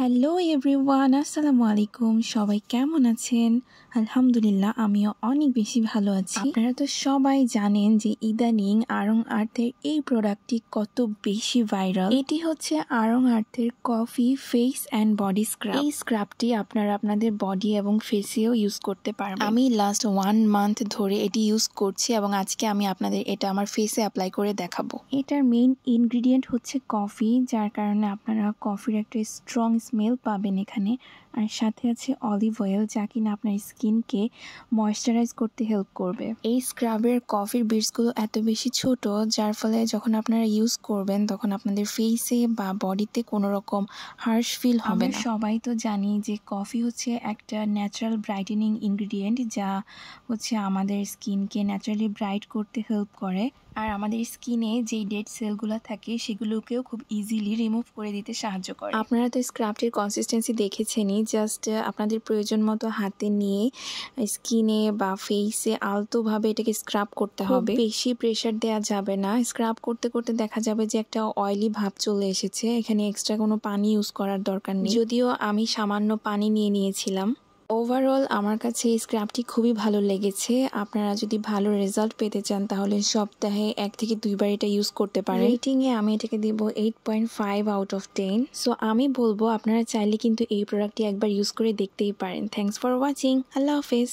Hello everyone, আসসালামু আলাইকুম। সবাই কেমন আছেন? আলহামদুলিল্লাহ, আমিও অনেক বেশি ভালো আছি। আপনারা তো সবাই জানেন যে ইদানিং আরং আর্থের এই প্রোডাক্টটি কত বেশি ভাইরাল। এটি হচ্ছে আরং আর্থের coffee face and body scrub. এই স্ক্রাবটি আপনারা আপনাদের বডি এবং ফেসেও ইউজ করতে পারবেন। আমি লাস্ট 1 মান্থ ধরে এটি ইউজ করছি এবং আজকে আমি আপনাদের এটা আমার ফেসে অ্যাপ্লাই করে দেখাবো। এটার মেইন ইনগ্রিডিয়েন্ট হচ্ছে কফি, যার কারণে আপনারা কফির একটা স্ট্রং স্মেল পাবেন এখানে। আর সাথে আছে অলিভ অয়েল, যা কিনা আপনার স্কিনকে ময়েশ্চারাইজ করতে হেল্প করবে। এই স্ক্রাবের কফির বিটসগুলো এত বেশি ছোট, যার ফলে যখন আপনারা ইউজ করবেন তখন আপনাদের ফেসে বা বডিতে কোনো রকম হার্শ ফিল হবে না। সবাই তো জানি যে কফি হচ্ছে একটা ন্যাচারাল ব্রাইটেনিং ইনগ্রিডিয়েন্ট, যা হচ্ছে আমাদের স্কিনকে ন্যাচারালি ব্রাইট করতে হেল্প করে। আর আমাদের স্কিনে যেই ডেড সেলগুলো থাকে সেগুলোকেও খুব ইজিলি রিমুভ করে দিতে সাহায্য করে। আপনারা তো স্ক্রাবটির কনসিস্টেন্সি দেখেছেনই। জাস্ট আপনাদের প্রয়োজন মতো হাতে নিয়ে স্কিনে বা ফেসে আলতোভাবে এটাকে স্ক্রাব করতে হবে। বেশি প্রেশার দেওয়া যাবে না। স্ক্রাব করতে করতে দেখা যাবে যে একটা অয়েলি ভাব চলে এসেছে। এখানে এক্সট্রা কোনো পানি ইউজ করার দরকার নেই, যদিও আমি সামান্য পানি নিয়ে নিয়েছিলাম। ওভারঅল আমার কাছে এই স্ক্রাবটি খুবই ভালো লেগেছে। আপনারা যদি ভালো রেজাল্ট পেতে চান তাহলে সপ্তাহে 1 থেকে 2 বার এটা ইউজ করতে পারেন। রেটিংয়ে আমি এটাকে দিব 8.5 আউট অফ 10। সো আমি বলবো আপনারা চাইলে কিন্তু এই প্রোডাক্টটি একবার ইউজ করে দেখতেই পারেন। Thanks for watching. আল্লাহ হাফেজ।